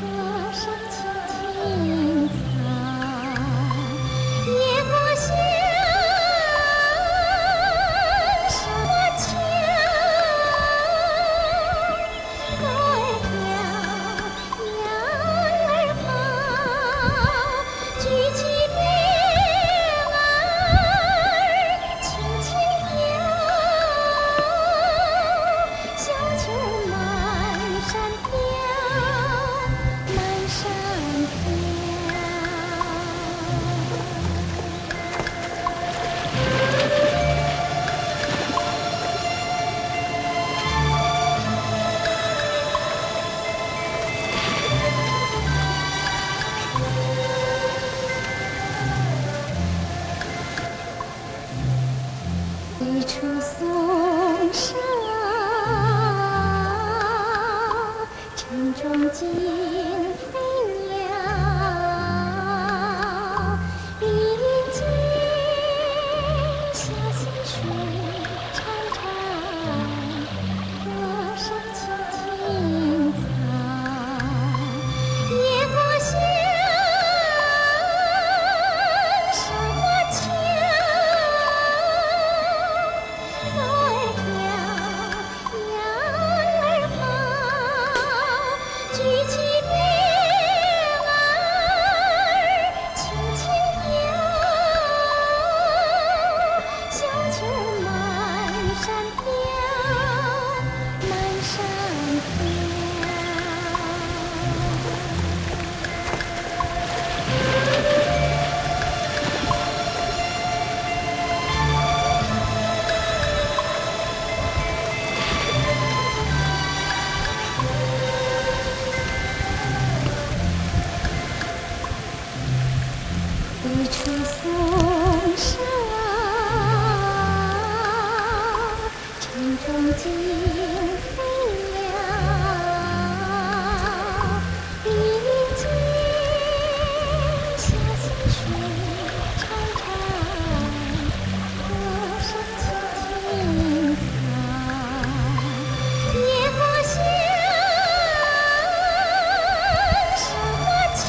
歌声轻轻。松沙，城中惊飞了，林间小溪水潺潺，河上青青草，野花香，山花俏。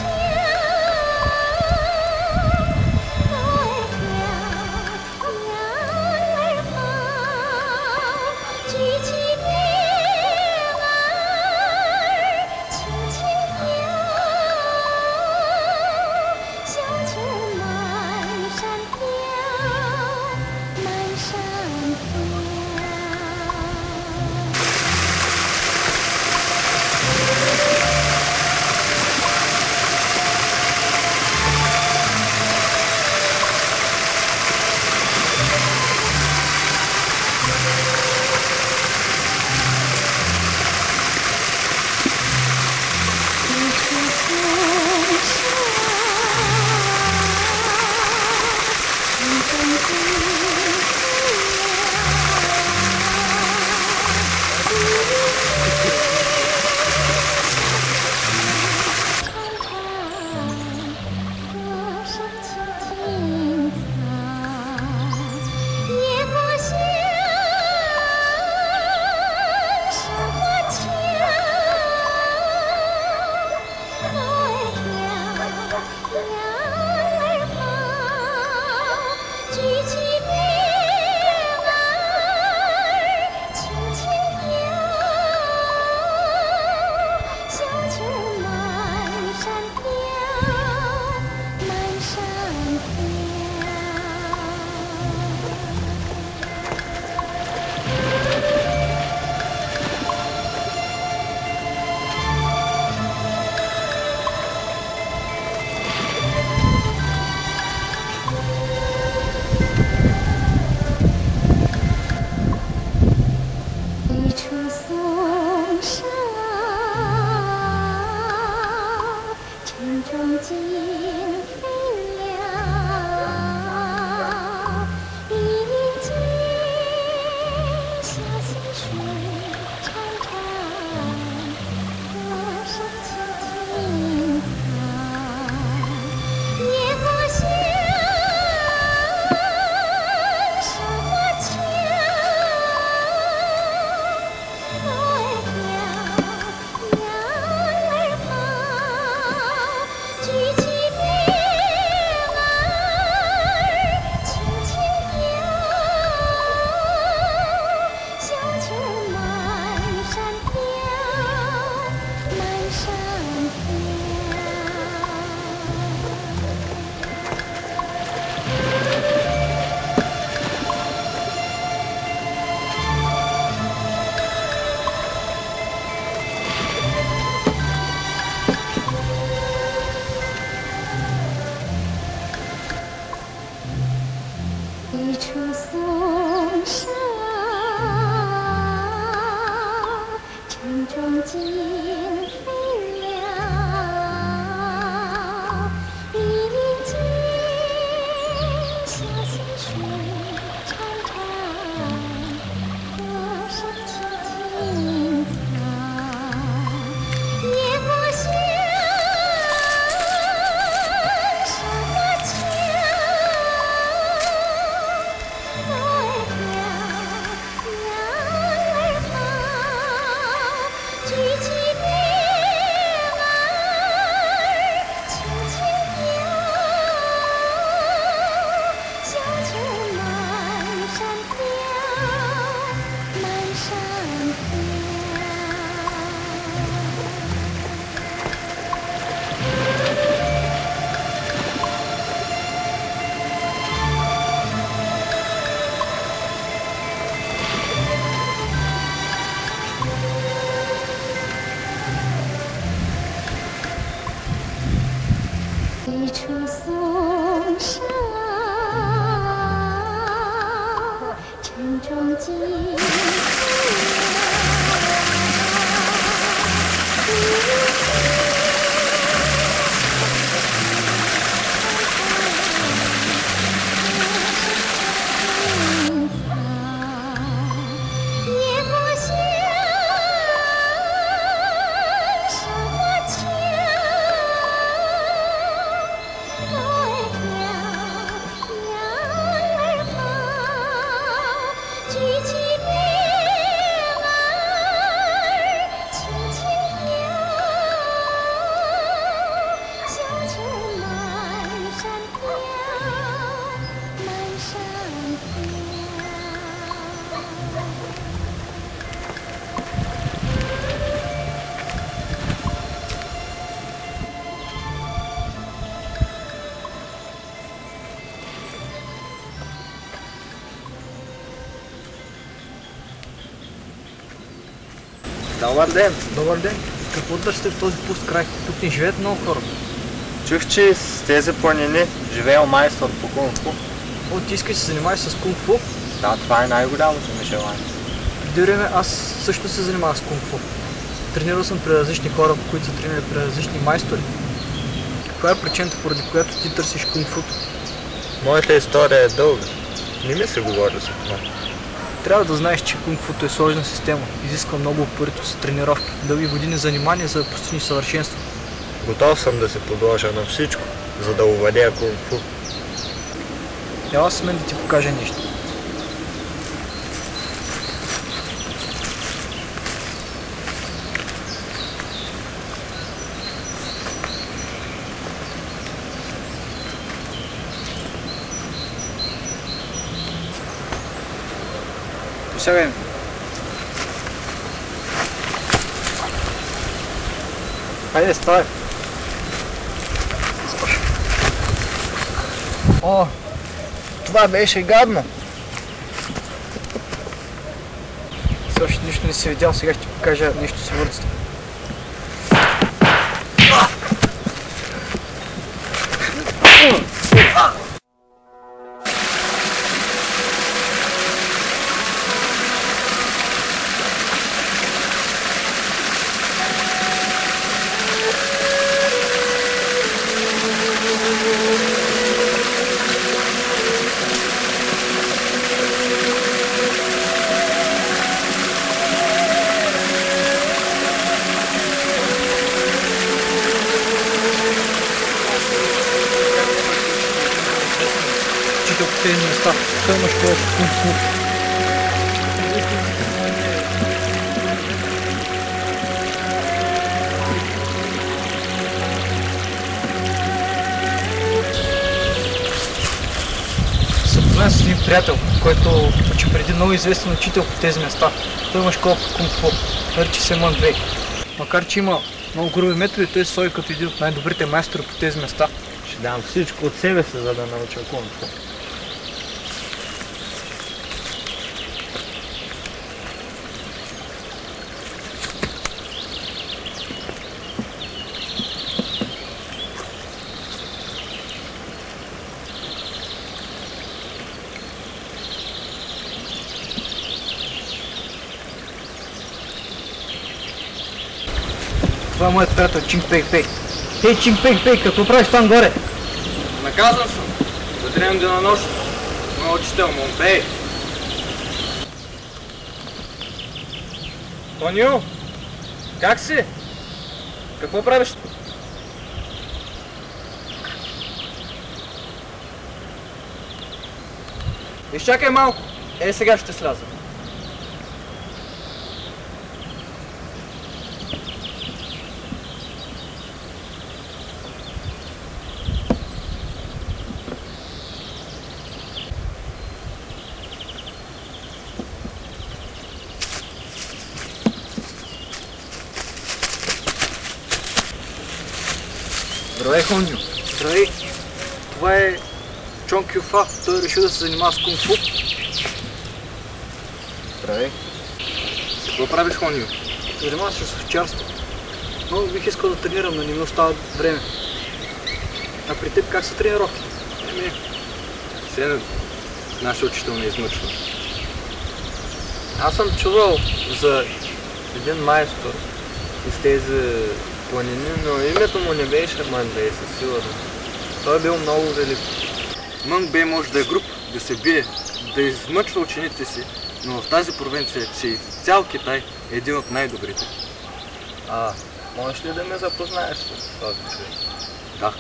一处松沙，城中惊飞了，林间小溪水潺潺，河上青青草，野花香，山花俏。一处松沙，城中惊飞了。Добър ден! Добър ден! Какво търсите в този пуст край? Тук не живеят много хора. Чух, че с тези планини живеел майстор по кунг-фу. О, ти искаш да се занимаваш с кунг-фу? Да, това е най-голямото ми желание. Преди време аз също се занимавах с кунг-фу. Тренирал съм при различни хора, които са тренирали при различни майстори. Каква е причината, поради която ти търсиш кунг-футо? Моята история е дълга. Не ми се говори за това. Трябва да знаеш, че кунг-футо е сложна система. Изисква много упоритост, тренировки, дълги години занимания, за да постигнеш съвършенство. Готов съм да се подложа на всичко, за да овладея кунг-фу. Ела с мен да ти покажа нещо. Посягай. Хайде, стой! О, това беше гадно! Все още нищо не си видял, сега ще ти покажа нещо свързано. Учител по тези места, той има школа по кунг-фу. Запознах с един приятел, който учи преди много известен учител по тези места. Той има школа по кунг-фу, нарича се Мън Вей. Макар че има много груби методи, той се стои като един от най-добрите майстори по тези места. Ще дам всичко от себе си, за да науча кунг-фу. Това е моят приятел Чинг Пей Пей. Хей, Чинг Пей Пей, какво правиш там горе? Наказан съм. Да тренирам денонощно. Моят учител Мон Пей. Тоню, как си? Какво правиш? Изчакай малко. Сега ще сляза. Здравей, Хоню. Здравей! Това е Чонг Ю Фа. Той решил да се занимава с кунг-фу. Здравей. Какво правиш, Хоню? Занимава се с овчарство. Много бих искал да тренирам, но не ми остава време. А при теб как са тренировките? Все нашия учител не измъчва. Аз съм чувал За един майстор из тези планини, но името му не беше Мън Бей, със сигурност. Той е бил много велик. Мън Бей може да е груб, да се бие, да измъчва учените си, но в тази провинция, че и цял Китай е един от най-добрите. Можеш ли да ме запознаеш с този човек? Да.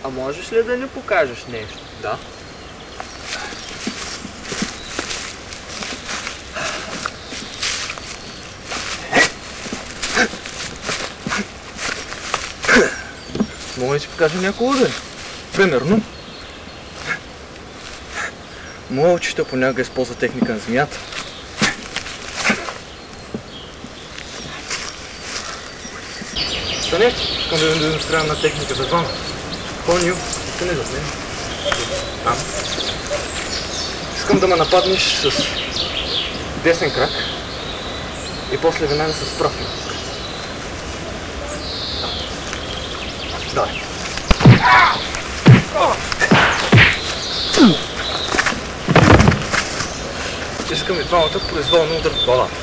А можеш ли да ни покажеш нещо? Да. Мога да ти покажа няколко удари. Примерно, моят учител понякога използва техника на змията. Стане, искам да демонстрирам на техника за двама. Хоню, стане зад мен. Там. Искам да ме нападнеш с десен крак и после веднага с профил. Давай. Искам и двамата произволно удар в главата.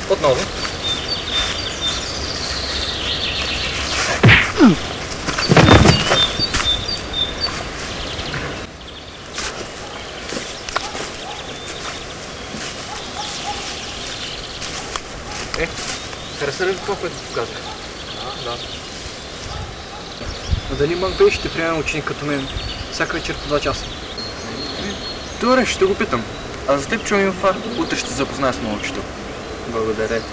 Отново. Хареса ли това, което показах? Да. А дали Мънк ще приеме ученик като мен всяка вечер по 2 часа? Добре, ще го питам. А за теб чувам инфа, утре ще се запозная с моят учител. Благодаря ти.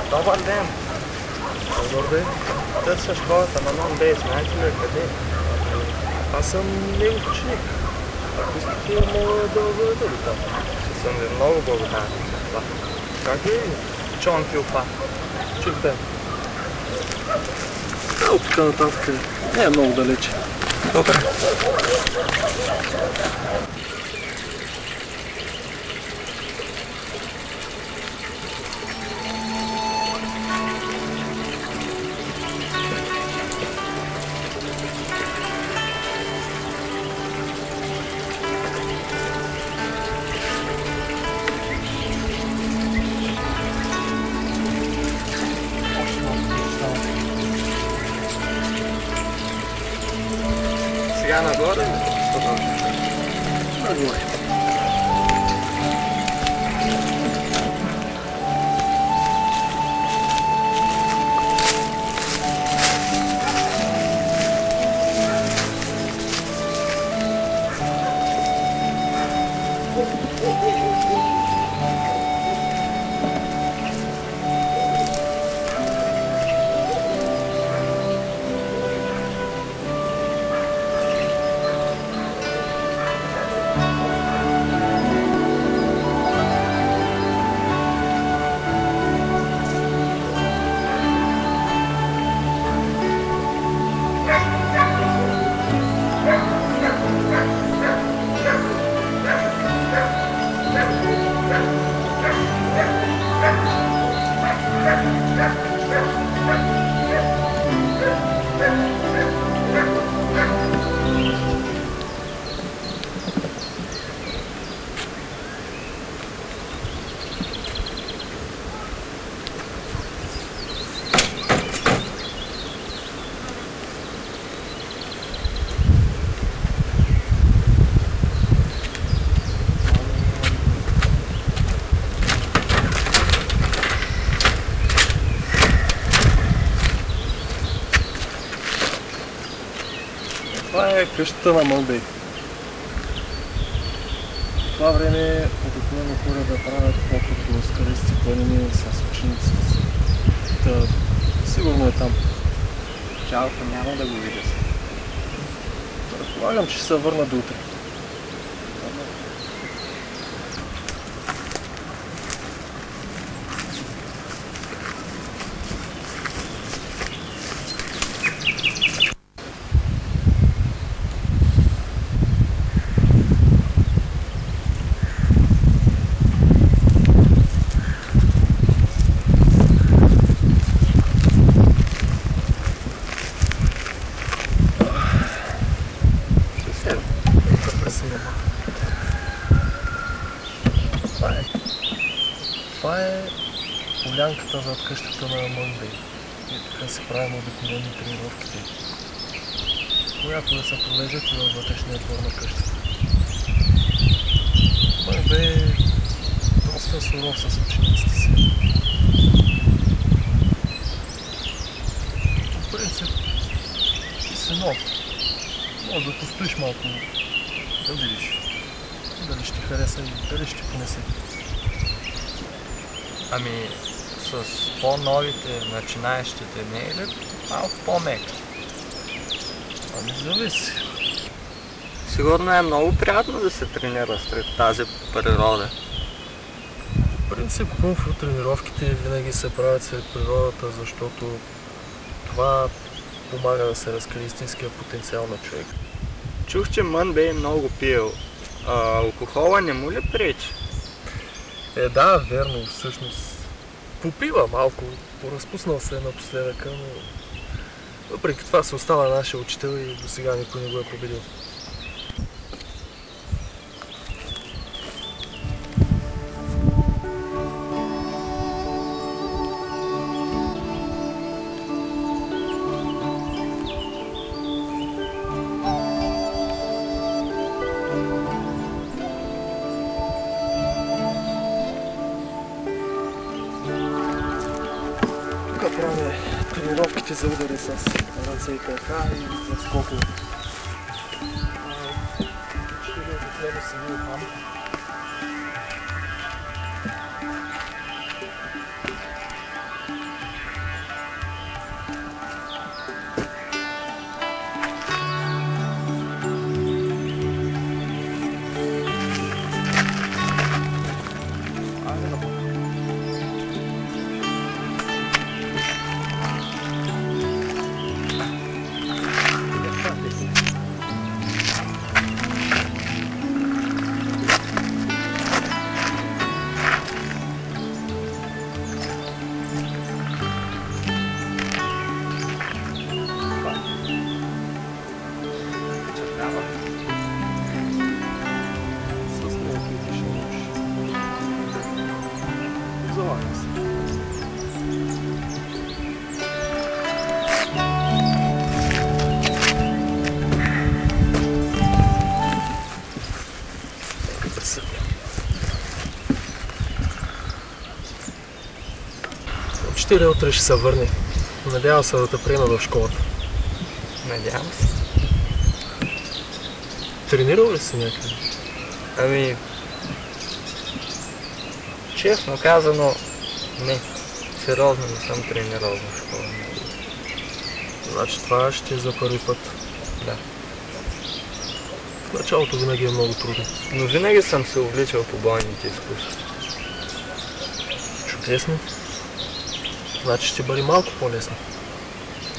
Добър ден! Добър ден! Търся школата на Non-Day, знаете ли къде? Аз съм негов ученик. Ако искате, мога да бъда ли там? Ще съм ви много благодарен. Да. Как е Чон Кюлпа? Чух ден. От така нататък не е много далече. Добре. Сега нагоре? Нагоре. е къщата на Мънбей. В това време обикновено хора да правят поход до скалисти планини с учениците си. Та, сигурно е там. Чалко няма да го видя си. Предполагам, че ще се върна до утре. Това е полянката зад къщата на Мънбей. И тук се правим обикновени тренировките. Понякога се провеждат и във вътрешния двор на къщата. Мънбей е доста суров с учениците си. По принцип, ти си нов. Може да постоиш малко, да видиш дали ще ти хареса и дали ще ти понесе. Ами, с по-новите, начинаещите не е ли малко по-мека? Ами зависи. Сигурно е много приятно да се тренира сред тази природа. В принцип, кунг-фу тренировките винаги се правят сред природата, защото това помага да се разкрие истинския потенциал на човек. Чух, че Мънбей много пил. Алкохола не му ли пречи? Да, верно, всъщност. Попива малко, поразпуснал се напоследъка, но въпреки това се остава нашия учител и до сега никой не го е победил. Правим тренировките за удари с ръце и крака и за скокове. Ще ви обикновено се види там. Учителя утре ще се върне. Надявам се да те приема в школата. Надявам се. Тренирал ли си някъде? Ами, честно казано, не. Сериозно не съм тренирал в школа. Значи това ще е за първи път. Да. В началото винаги е много трудно. Но винаги съм се увличал по бойните изкуства. Чудесно. Значи ще бъде малко по-лесно.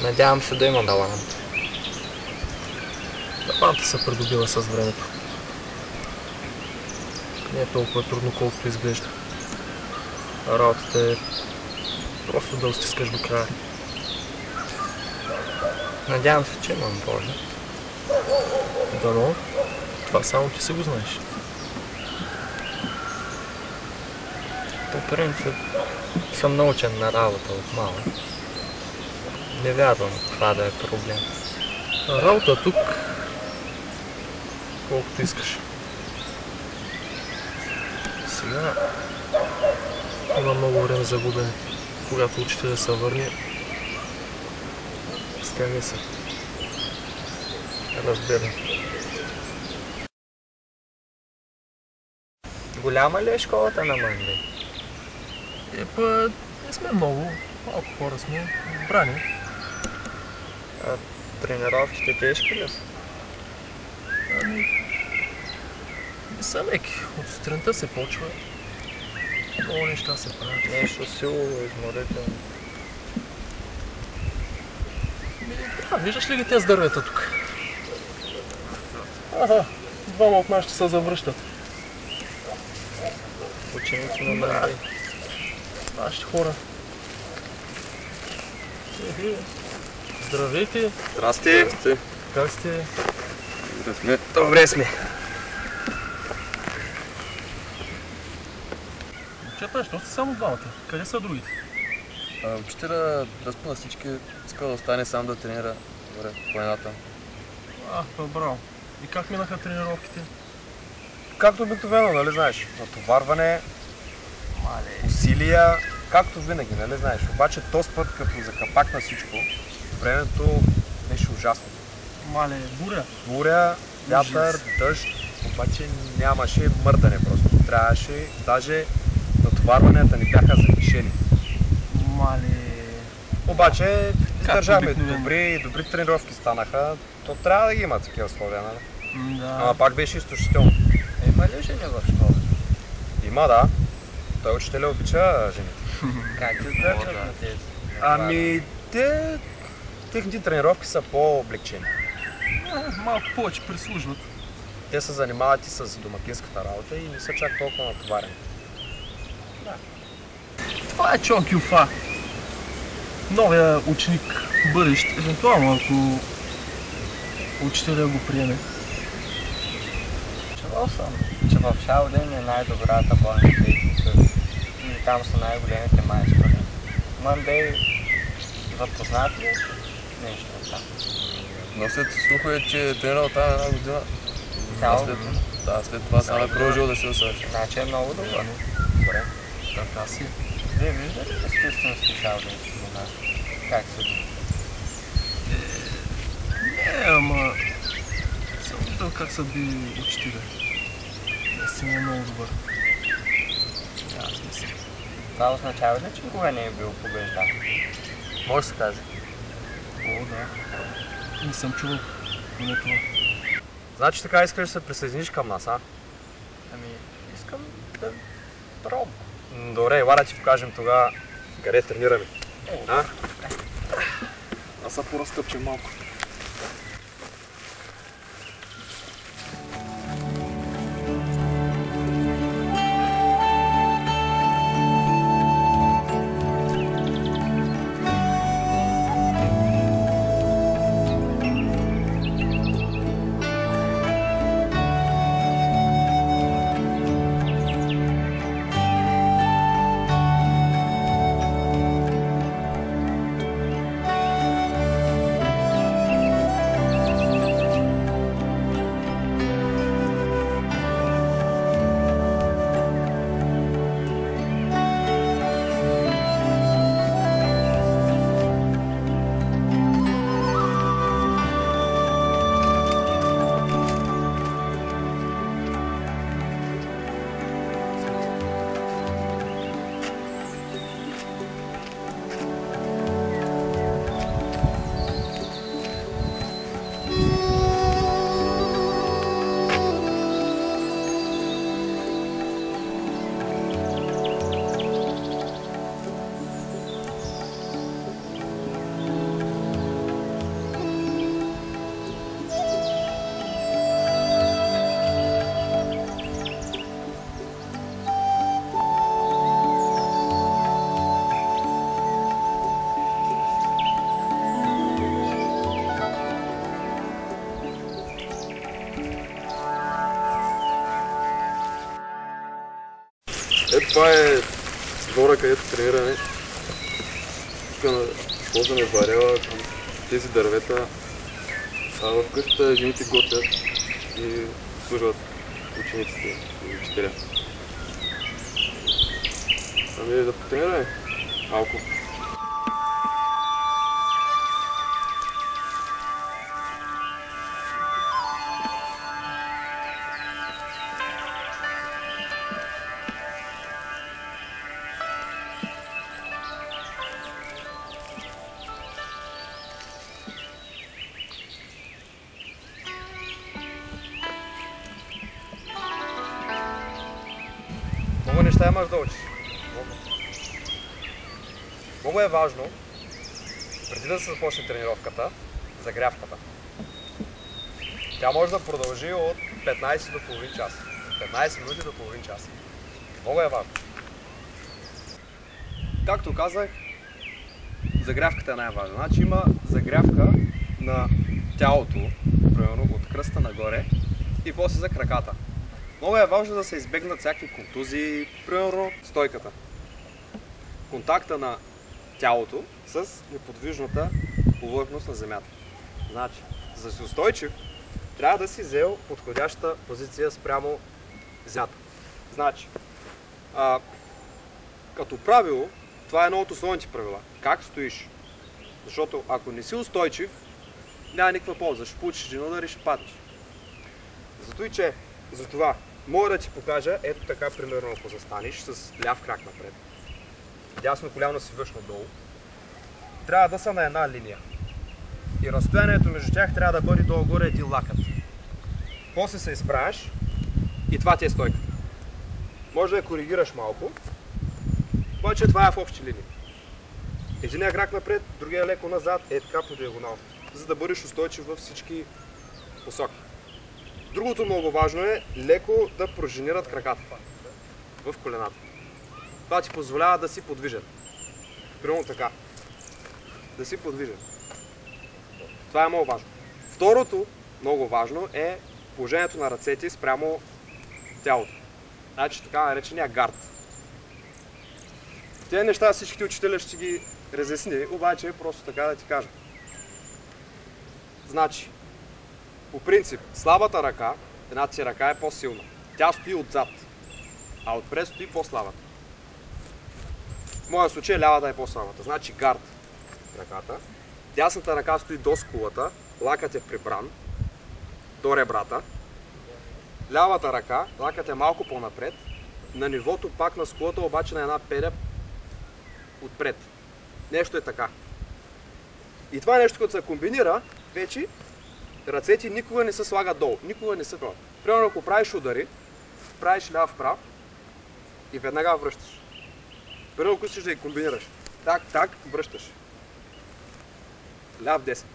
Надявам се да имам талант. Таланта се придобива с времето. Не е толкова трудно, колкото изглежда. Работата е просто да стискаш до края. Надявам се, че имам воля. Дано, това само ти си го знаеш. По принцип съм научен на работа от малък. Не вярвам това да е проблем. Работа тук, колкото искаш. Сега има много време за губене. Когато учителя се върне, стягай се. Разбирам. Голяма ли е школата на Мъндрей? Не сме много. Малко хора сме. Брани. А тренировките тежки ли са? Не са леки. От сутринта се почва. Много неща се правят. Нещо силово, изморително. Виждаш ли ги тези дървета тук? Двама от нашите се завръщат. Ученици на Мъндрей. Нашите хора. Здравейте! Здрасти! Как сте? Добре сме. Момчета, що сте само двамата? Къде са другите? Учителя разпъна всички, иска да остане сам да тренира горе в планината. Браво. И как минаха тренировките? Както обикновено, нали знаеш? Натоварване, усилия, както винаги, нали знаеш? Обаче този път, като закапак на всичко, времето беше ужасно. Буря, Вятър, дъжд, обаче нямаше мърдане просто. Трябваше, даже натоварванията ни бяха завишени. Обаче издържахме добри тренировки станаха, то трябва да ги има такива условия, нали? Ама пак беше изтощително. Има ли жени в школа? Има, да. Той учителя обича жените. Как ти издържат на тези? Техните тренировки са по-облегчени. Малко повече прислужват. Те се занимават и с домакинската работа и не са чак толкова натоварени. Това е Чон Кюфа. Новия ученик бъдещ, евентуално ако учителя го приеме. Чувал съм, че в Шаодин е най-добрата болница и там са най-големите майстори. Мъндрей, запознат ли нещо там? Но след слухове, че е тренирал там една година. След това само е продължил да се усъвърши. Значи е много добър. Добре. Така си. Вие виждате ли изкуственски шаодински монах? Как се дума? Ама съм виждал как са били учителя. Наистина е много добър. Аз мисля. Това означава ли, че никога не е бил побеждан? Може да се каже. О, да. Не съм чувал поне това. Значи така искаш да се присъединиш към нас, а? Ами, искам да пробвам. Добре, ела да ти покажем тогава къде тренираме. Аз са поразтъпчем малко. Това е двора, където тренираме. Тук използваме варела към тези дървета. В къщата жените готвят и служват учениците и учителя. Ами да потренираме малко. неща имаш да учиш. Много е важно, преди да се започне тренировката, загрявката. Тя може да продължи от 15 до половин час. 15 минути до половин час. Много е важно. Както казах, загрявката е най-важна. Значи има загрявка на тялото, примерно от кръста нагоре и после за краката. Много е важно да се избегнат всякакви контузии, примерно стойката. Контакта на тялото с неподвижната повърхност на земята. Значи, за да си устойчив, трябва да си взел подходяща позиция спрямо земята. Значи, като правило, това е едно от основните правила. Как стоиш? Защото ако не си устойчив, няма никаква полза. Ще получиш един удар и ще паднеш. Затова мога да ти покажа, ето така примерно ако застанеш с ляв крак напред. Дясно коляно си вършно долу. Трябва да са на една линия. И разстоянието между тях трябва да бъде долу-горе един лакът. После се изправяш и това ти е стойката. Може да я коригираш малко, обаче това е в общи линии. Единия крак напред, другия леко назад, е така по диагонал, за да бъдеш устойчив във всички посоки. Другото много важно е леко да пружинират краката в колената. Това ти позволява да си подвижен. Примерно така. Да си подвижен. Това е много важно. Второто, много важно, е положението на ръцете спрямо тялото. Значи така наречения гард. Тези неща всичките учители ще ги разясни, обаче просто така да ти кажа. Значи, по принцип, слабата ръка, едната си ръка е по-силна. Тя стои отзад, а отпред стои по-слабата. В моя случай лявата е по-слабата. Значи гард ръката. Дясната ръка стои до скулата, лакът е прибран до ребрата. Лявата ръка, лакът е малко по-напред, на нивото пак на скулата, обаче на една педя отпред. Нещо е така. И това нещо, като се комбинира, вече ръцете никога не се слагат долу, никога не се правят. Примерно, ако правиш удари, правиш ляв-прав и веднага връщаш. Примерно, ако искаш да ги комбинираш, так, връщаш. Ляв-десен.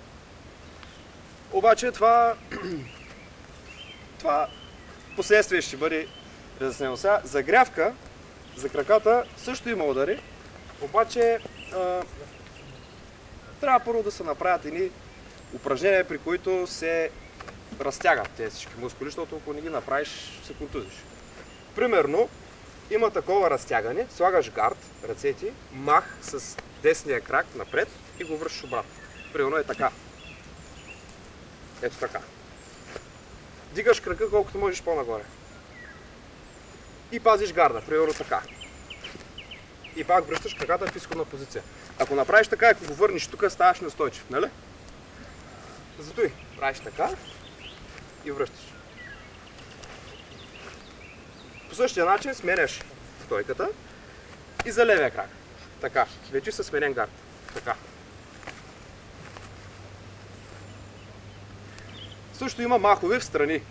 Обаче това последствие ще бъде разяснено. Сега, загрявка за краката също има удари, обаче трябва първо да се направят едни упражнения, при които се разтягат тези всички мускули, защото ако не ги направиш, се контузиш. Примерно, има такова разтягане, слагаш гард, ръцете, мах с десния крак напред и го връщаш обратно. Примерно е така. Ето така. Дигаш крака колкото можеш по-нагоре. И пазиш гарда, примерно така. И пак връщаш краката в изходна позиция. Ако направиш така, ако го върнеш тук, ставаш неустойчив, нали? Зато и правиш така и връщаш. По същия начин сменяш стойката и за левия крак. Така. Вече със сменен гард. Така. Също има махове в страни.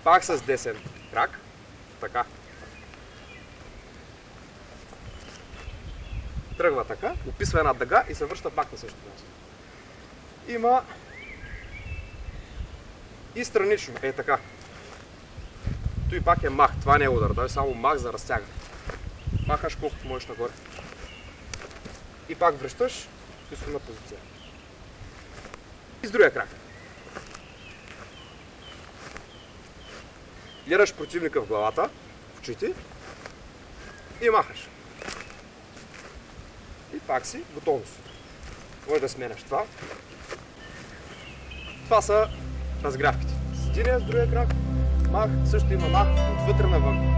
Пак с десен крак. Така. Тръгва така, описва една дъга и се връща пак на същото място. Има и странично. Е така. Той пак е мах. Това не е удар. Това е само мах за разтягане. Махаш колкото можеш нагоре. И пак връщаш в изходна позиция. И с другия крак. Гледаш противника в главата, в очите и махаш. И пак си готовност. Може да сменяш това. Това са разгрявките. С единия, с другия крак, мах, също има мах отвътре навън.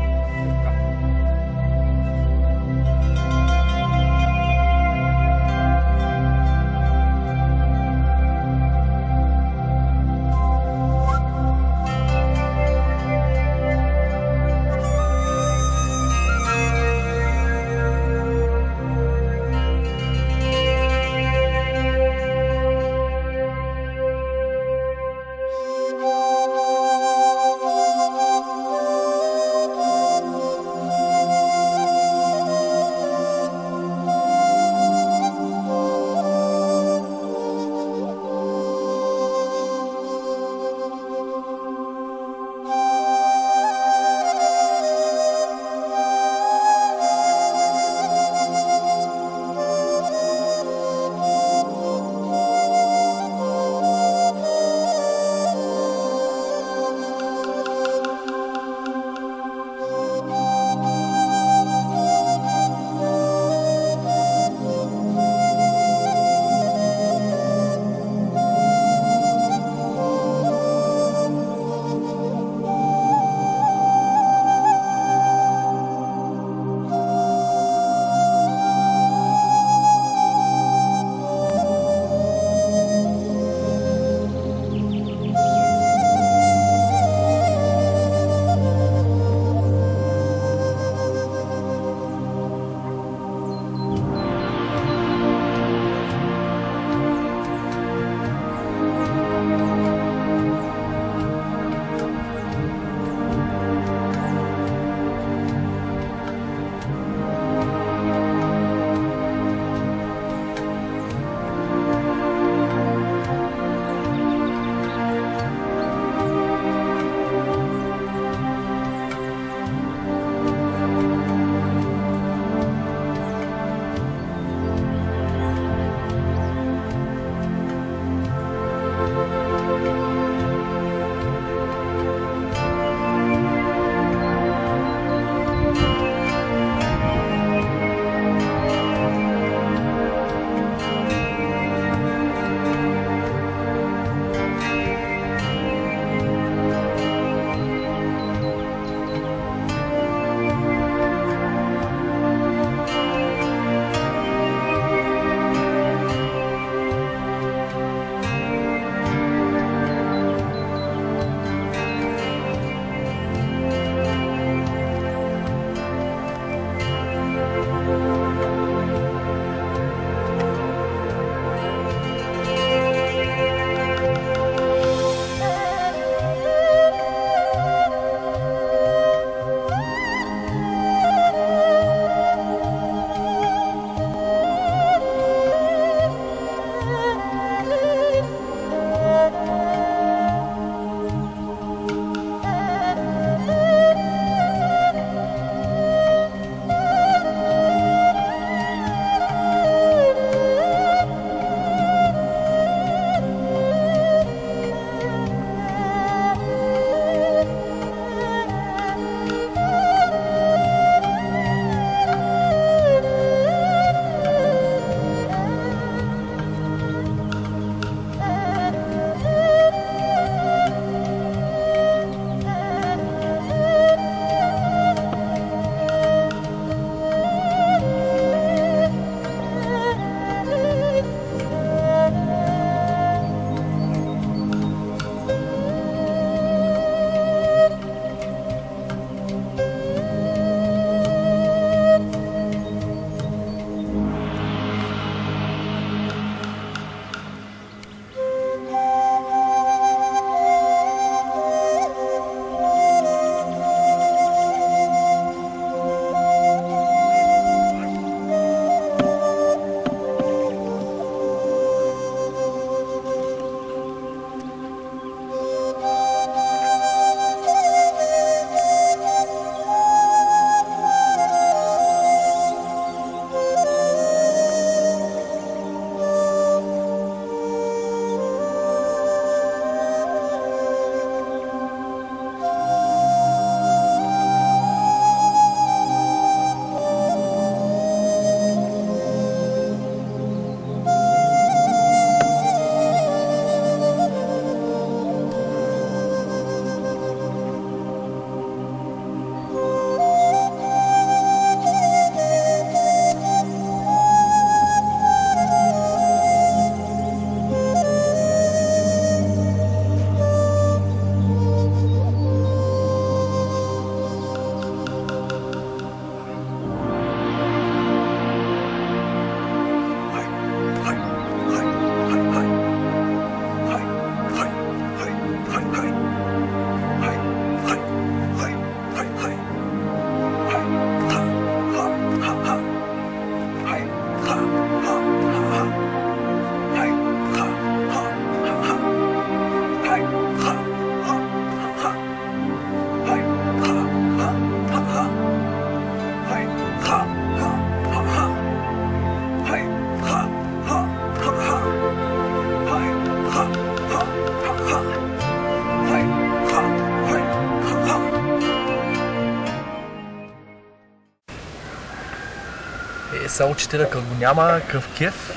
Само учителя като го няма къв кеф,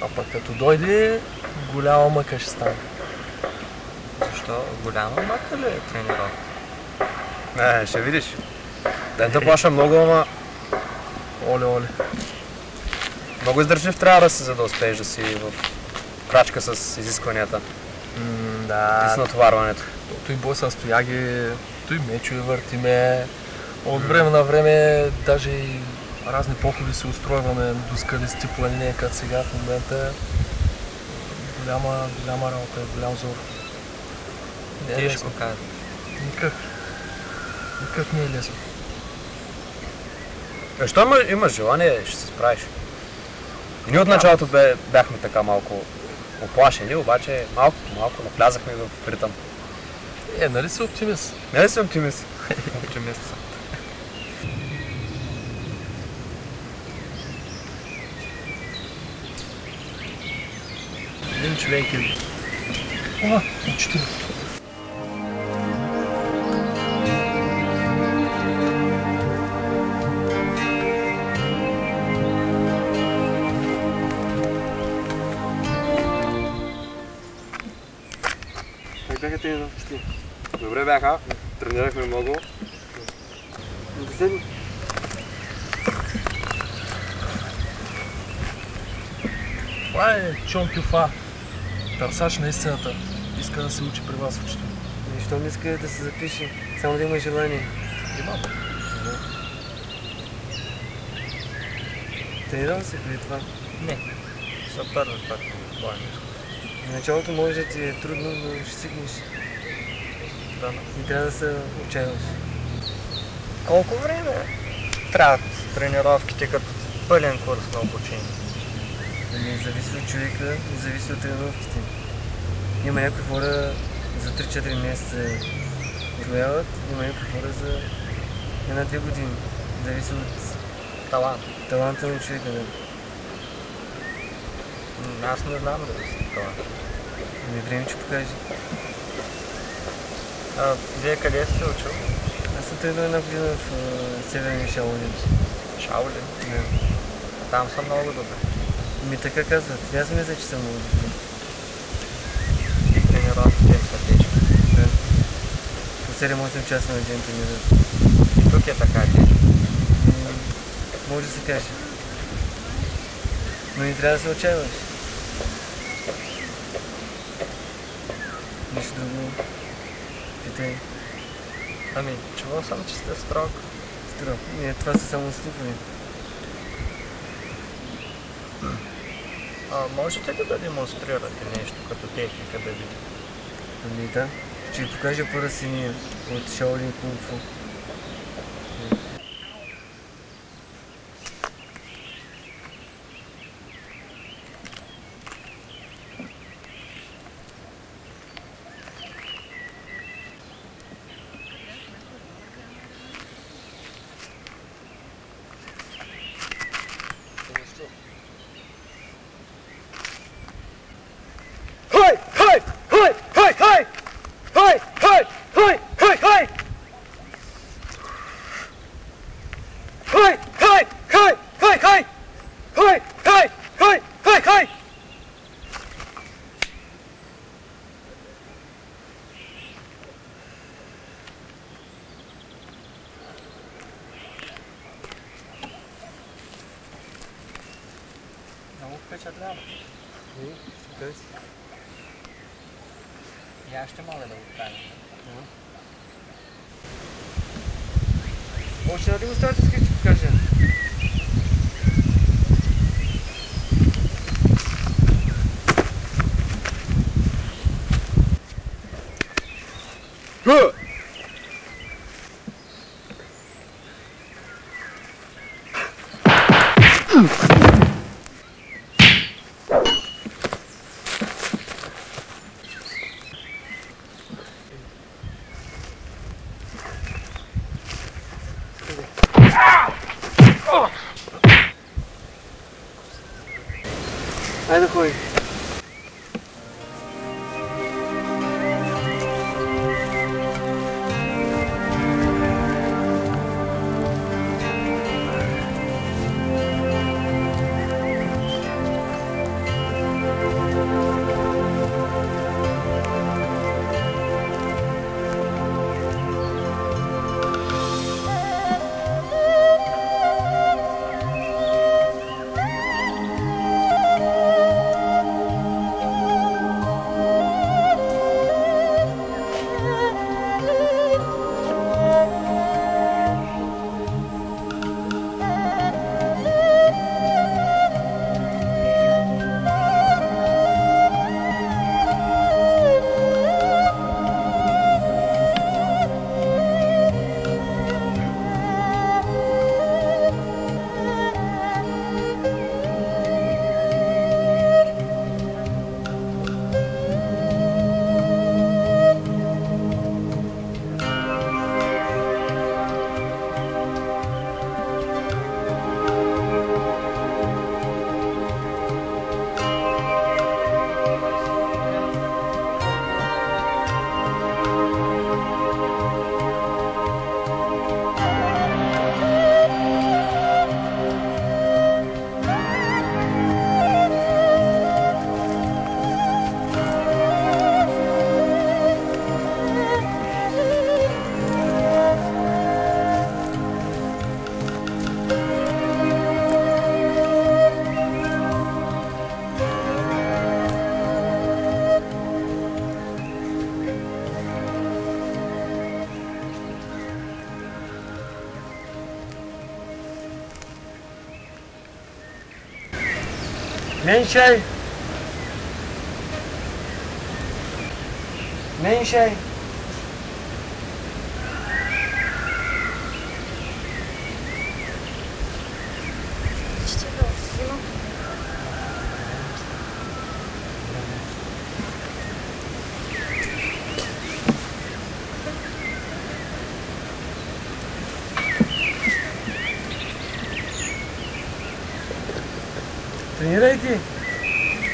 а пък като дойде, голяма мъка ще стане. Защо? Голяма мака ли е тренировка? Не, ще видиш. Дента плаша много, ама Оле. много издържлив трябва да си, за да успееш да си в крачка с изискванията и с Да, натоварването. той боса стояги, той мечове въртиме. От време на време даже и разни походи се устройваме до скалисти планини, като сега в момента. Голяма работа е, голям зор. Не е лесно. Тежко казвам. Никак не е лесно. Защо имаш желание, ще се справиш. И ние от началото бяхме така малко оплашени, обаче малко по малко навлязахме в ритъм. Нали си оптимист? Не ли си оптимист? Оптимист съм. Един човек е... О, учител. Как бяха тренировките? Добре бяха, тренирахме много. Това е Чон Кюфа, търсач на истината. Иска да се учи при вас, учител. Защо не иска да се запише? Само да има желание. Имам. Тренирал се преди това. Не. За първи път боен. В началото може да ти е трудно, но ще стигнеш. И трябва да се отчаяваш. Колко време трябват тренировките като пълен курс на обучение? Не зависи от човека, не зависи от тренировките. Има някои хора за 3-4 месеца отвояват, има някои хора за 1-2 години. Зависи от таланта на човека. Да. Аз не знам дали съм талант. Време ще покаже. Вие къде сте учил? Аз съм тръгнал една година в Северния Шаолин. Шаолин? Да. Там съм много добре. Така казват. И аз мисля, че съм много добре. И тренировките им са тежки. Да. По 7-8 часа на ден тренират. И тук е така тежко. Може да се каже. Но не трябва да се отчаиваш. Нищо друго. Питай. Ами, чувал съм, че сте строг. Строг. Не, това са само ступани. Можете ли да демонстрирате нещо като техника да видим? Ами да. Ще ви покажа първа синия от Shaolin Kung Fu. Много впечатлява. И аз ще мога да го правя. Още една демонстрация искаш, че покажа. Айде ходи. Меньшай! Меньшай! Тренирайте!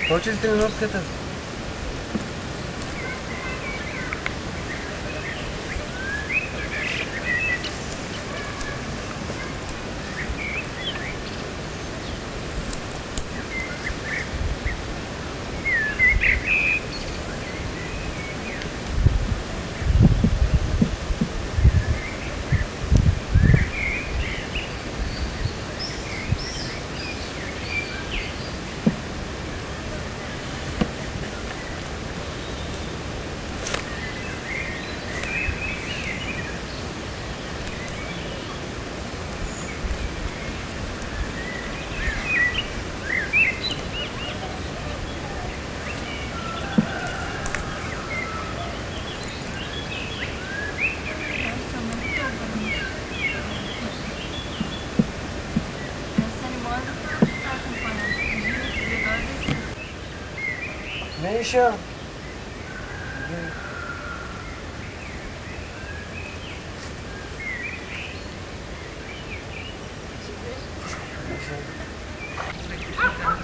Почти тренировката. Меньше.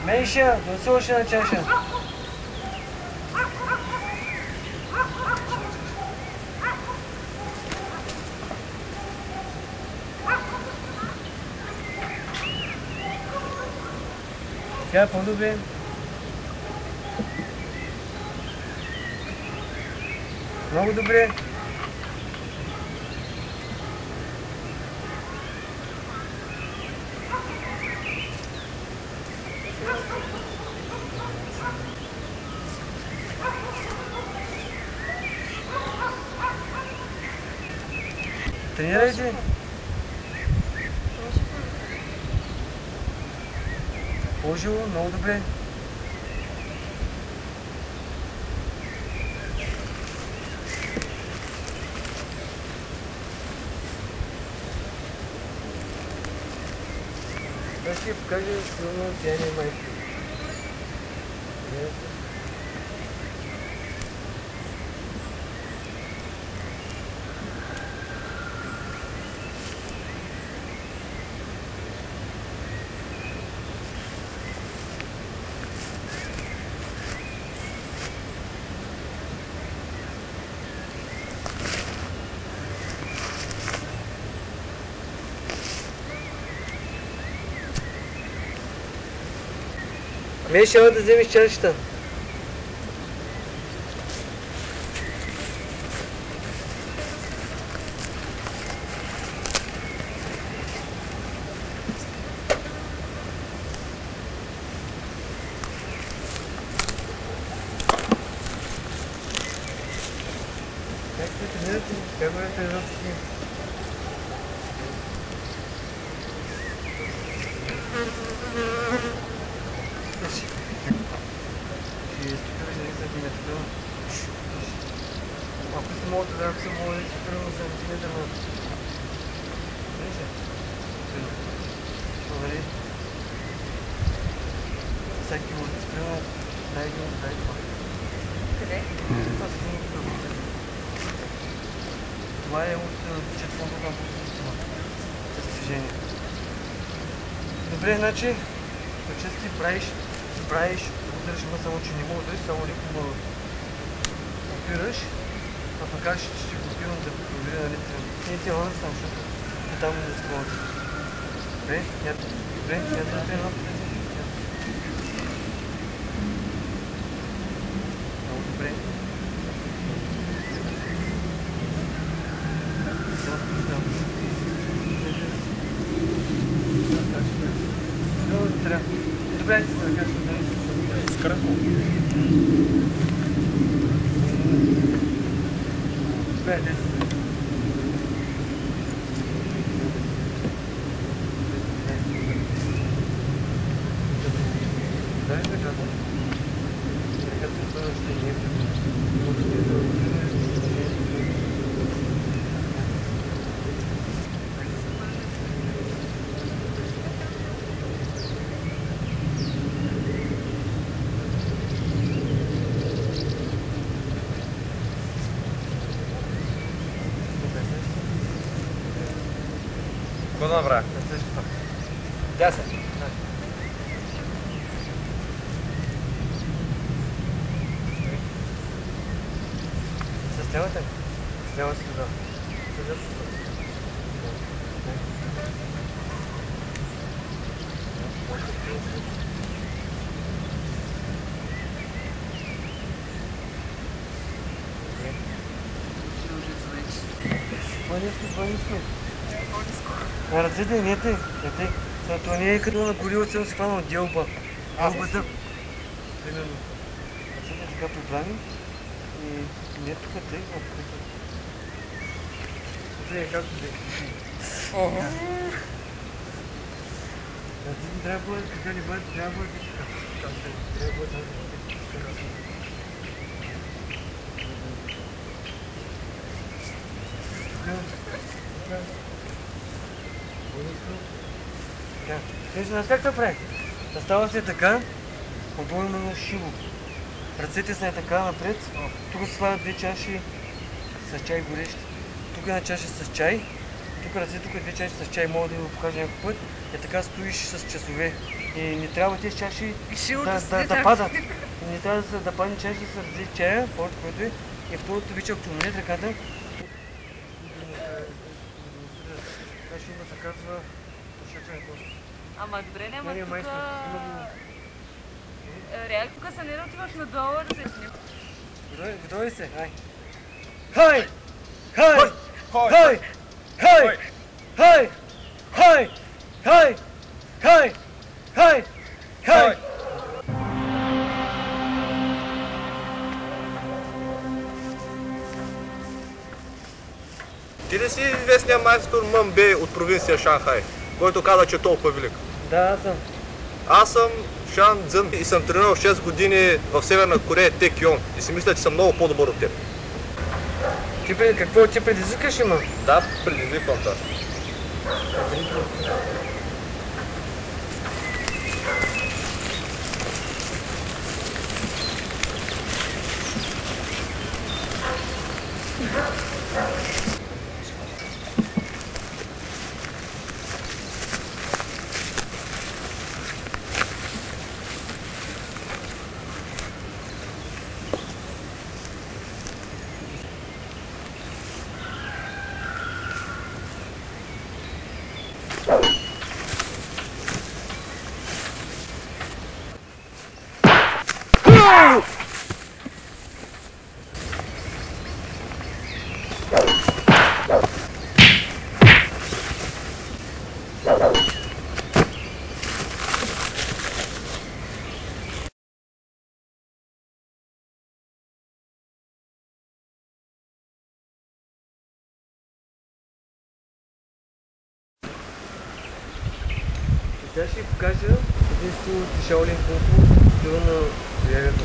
Меньше, высочная чаша. क्या по-добре? Много добре. Тренирайте. По-живо, много добре. Ще покажа силно тяне майка. Меша, да вземеш чашата. Как сте тренирате? Как бъде тренировките? Ако си мога да съм мога да си примерно сантиметър на... Вижте? Провери. Всеки може да си примерно дай-го, дай-го. Къде? Това си взимам тук. Това е от четвърто към посетително. С движение. Добре, значи, прически правиш, удариш, има само, че не мога да само леко го опираш, а пък аз ще го опирам да проверя, нали, не ти лънат съм, защото там не разкривам. Добре, ето да тренирам. Много добре. Добре, си да кажа, да скръпно. Добре, не си. Дай да направя. Тя се. Снимате? Сняма си да. По-ниско. Ръцете, не те. Това не е като на горило, съм си хванал дълба. Дълбата. Примерно. Ръцете така приправим. И не тук тъй, а тук. Тъй, както тъй. Ръцете трябва да бъдат така, не бъдат, трябва да бъдат така. Трябва да бъдат знаеш как се прави? Става се така, отдолу има шиво. Ръцете са така напред, тук се слагат 2 чаши с чай горещ, тук една чаша с чай, тук ръцете, тук 2 чаши с чай, мога да ви го покажа някой път. И така стоиш с часове. И не трябва тези чаши да падат. Не трябва да падне чаши да се раздели чая, повече което е. И второто вече, ако променят ръката, ще има се казва пушачен кост. Ама добре, няма тук... Реално тук са не да отиваш надолу да се снимаш. Готови се? Хай! Хай! Хай! Хай! Хай! Хай! Хай! Хай! Хай! Хай! Ти ли си известният майстор Мън Бей от провинция Шанхай, който каза, че е толкова велик? Да, аз съм. Аз съм Шан Цзън и съм тренирал 6 години в Северна Корея Текион и си мисля, че съм много по-добър от теб. Какво ти предизвикаш има? Да, предизвиквам това. Сега ще ви покажа един стил от Шаолин Кунг-фу, стила на бягането.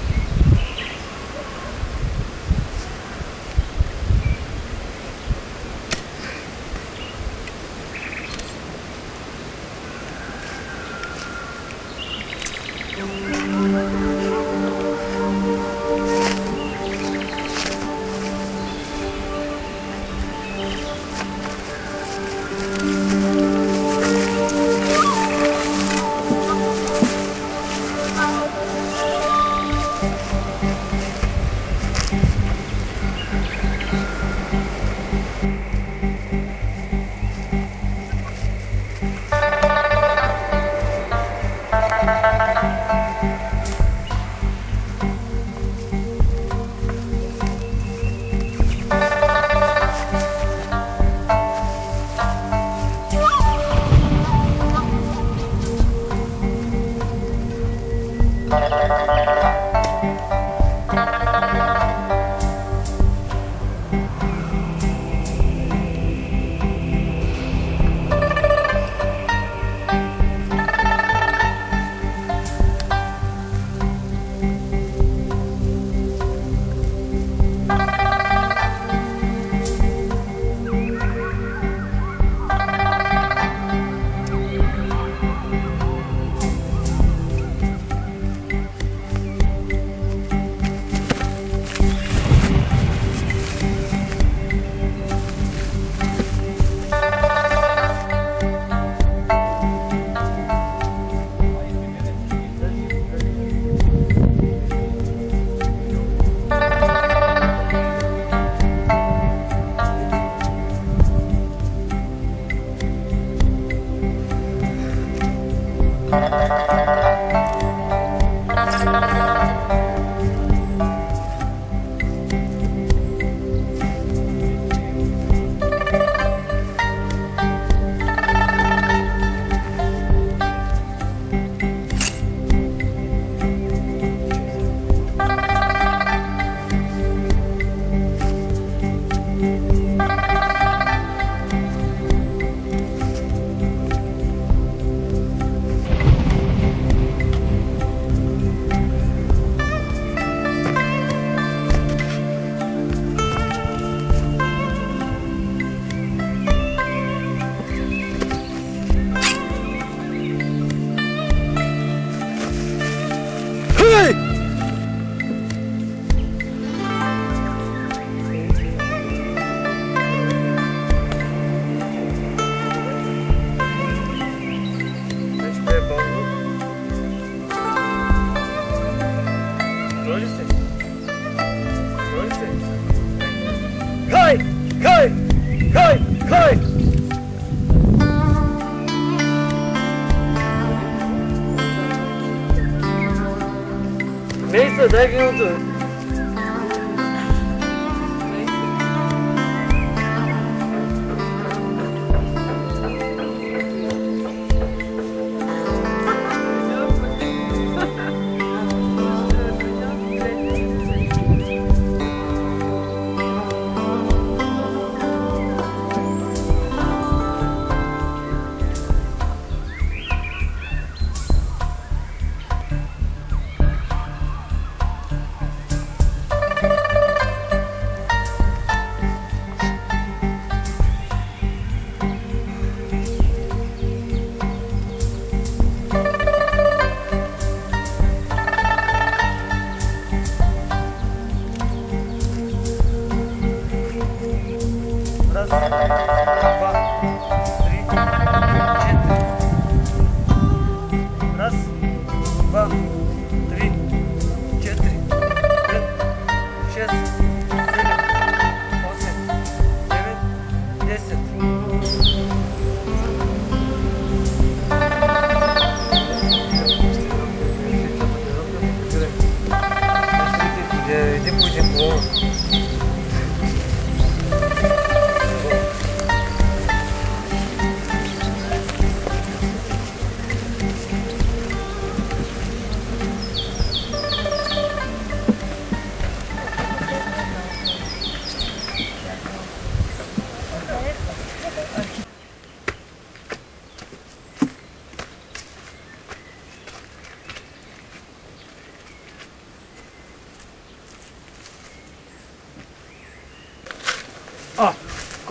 бе, дай виното.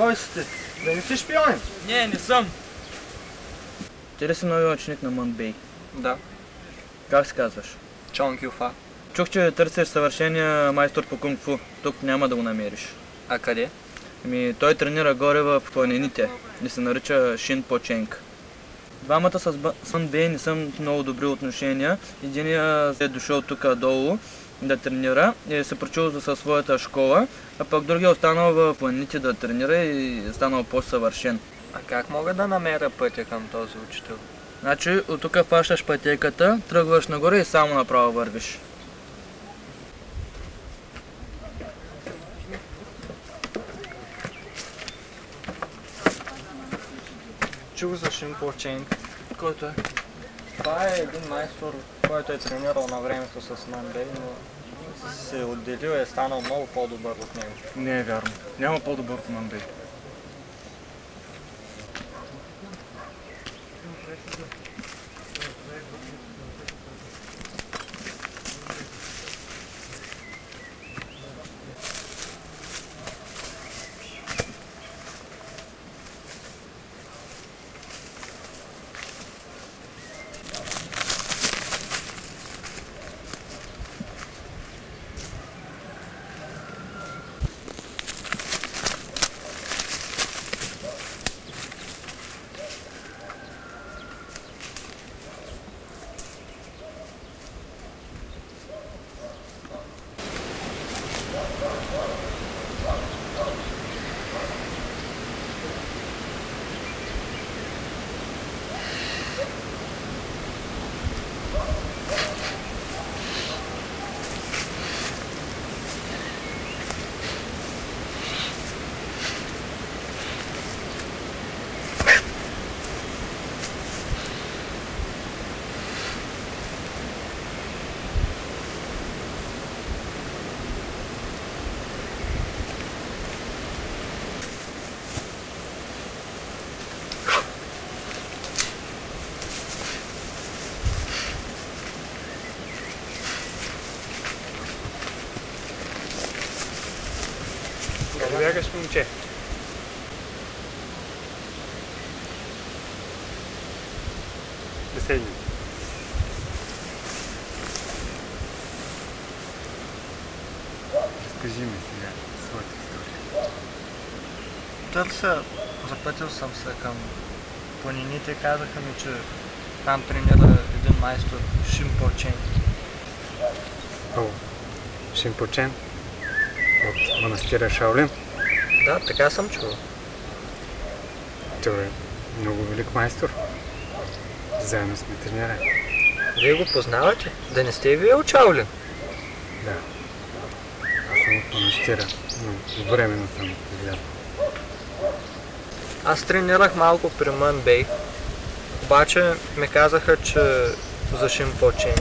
Кой сте? Да не си шпионин? Не съм. Ти ли си новия ученик на Монбей? Да, Как се казваш? Чон Кюфа. Чух, че търсиш съвършения майстор по кунг-фу. Тук няма да го намериш. А къде? Той тренира горе в планините и се нарича Шин Поченг. Двамата с Монбей не са много добри отношения. Единият е дошъл тук долу да тренира и се прочул със своята школа, а пък другия е останал в планините да тренира и е станал по-съвършен. А как мога да намеря пътя към този учител? Значи от тук фащаш пътеката, тръгваш нагоре и само направо вървиш. Чух за Шин Поченг. Който е? Това е един майстор, който е тренирал на времето с Монбей, но се е отделил и е станал много по-добър от него. Не е вярно. Няма по-добър от Монбей. Къде бягаш, момче? Да седни. Разкажи ми сега своята история. Запътил съм се към планините, казаха ми, че там тренира един майстор Шин Поченг. О, Шин Поченг? От манастира Шаолин? Да, така съм чувал. Той е много велик майстор. Заедно сме тренирали. Вие го познавате? Да не сте вие от Шаолин? Да. Аз съм от манастира, но временно съм излязъл. Аз тренирах малко при Мънбей, обаче ми казаха, че за Шинпоченг.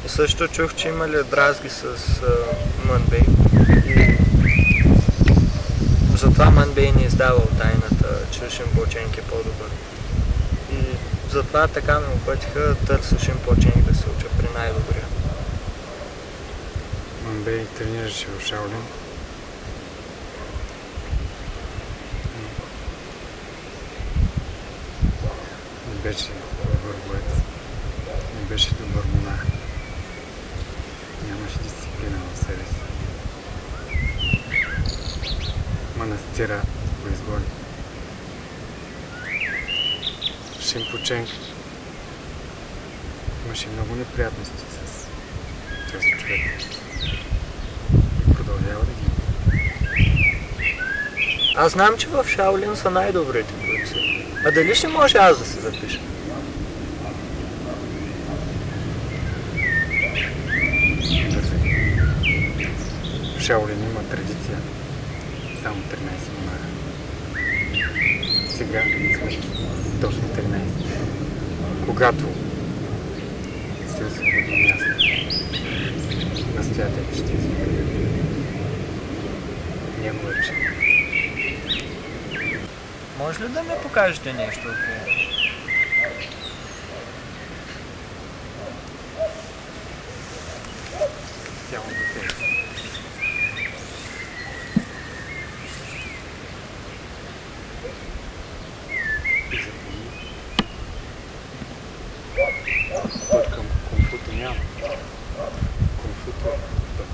И също чух, че имали дразги с Мънбей. И затова Мънбей не издавал тайната, че Шинпоченг е по-добър. И затова така ме опътиха, търся Шинпоченг да се уча при най-добрия. Мънбей тренираше в Шаолин. Не беше добър боец, не беше добър монах. Нямаше дисциплина в себе си. Манастира го изгони. Шинпоченг имаше много неприятности с този човек. И продължава да ги има. Аз знам, че в Шаолин са най-добрите бойци. А дали ще може аз да се запиша? В Шаолин има традиция. Само 13 монаха. Сега сме точно 13. Когато се освободи място, настоятел ще извика. Няма вече. Може ли да ми покажете нещо от нея? Цяло дете. И запомни. Път към кунфуто няма. Кунфуто е път.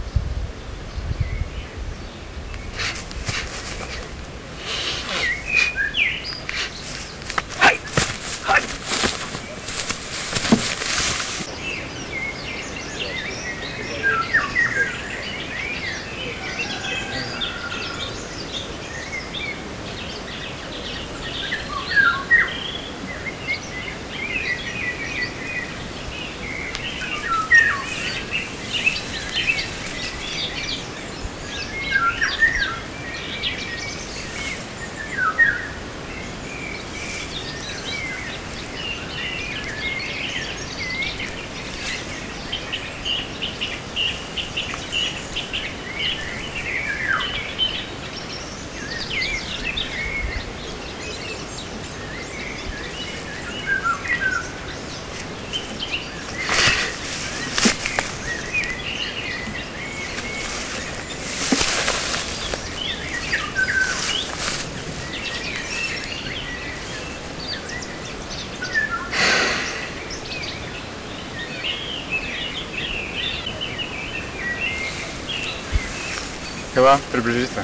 Ела, приближи се.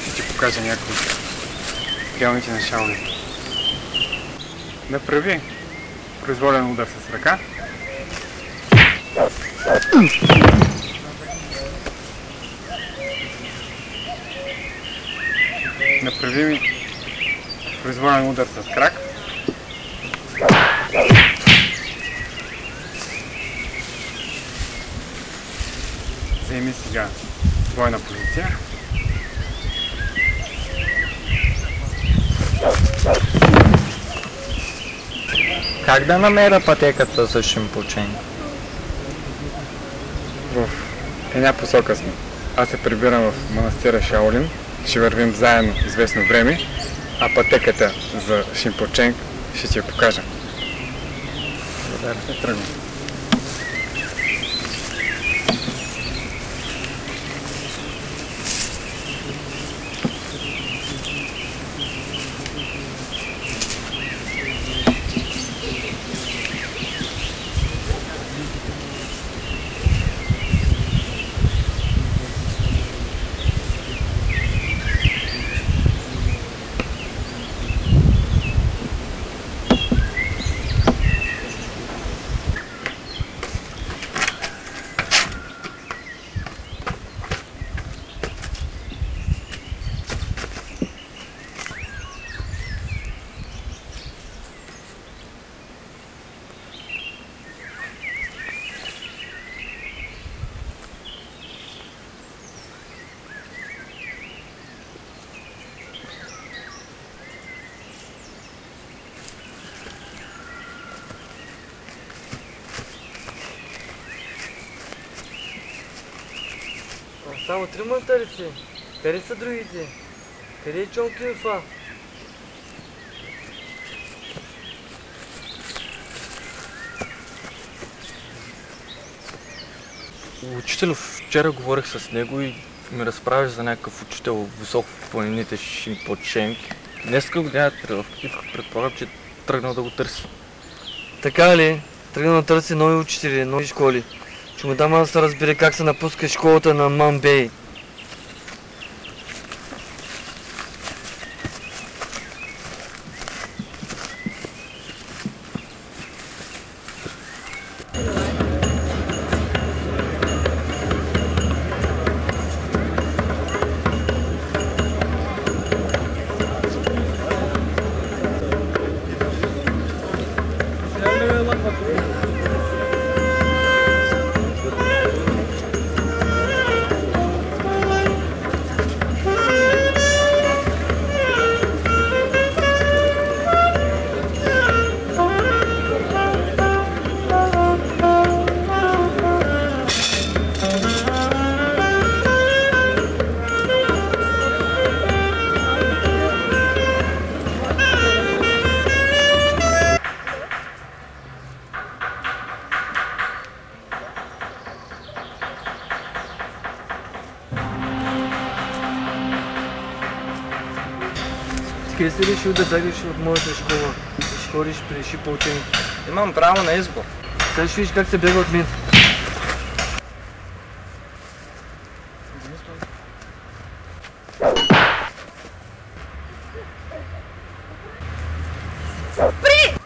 Ще ти покажа някои приемите на Шаолин. Направи произволен удар с ръка. Направи ми произволен удар с крак. Заеми сега бойна позиция. Как да намеря пътеката за Шинпоченг? В една посока сме. Аз се прибирам в манастира Шаолин. Ще вървим заедно известно време, а пътеката за Шинпоченг ще ти я покажа. Благодаря. Тръгвам. Само 3 ли си? Къде са другите? Къде е Чон Кюфа? Учител, вчера говорих с него и ми разправи за някакъв учител висок в планините Шинпоченг. Днеска го няма тренировки, предполагам, че тръгнал да го търси. Така ли? Тръгна да търси нови учители, нови школи. Ще му дам аз да разбере как се напуска школата на Манбей. Къде си решил да бягаш от моята школа? Да ще ходиш при Шинпоченг? Имам право на избор. Сега ще видиш как се бяга от мен. Спри,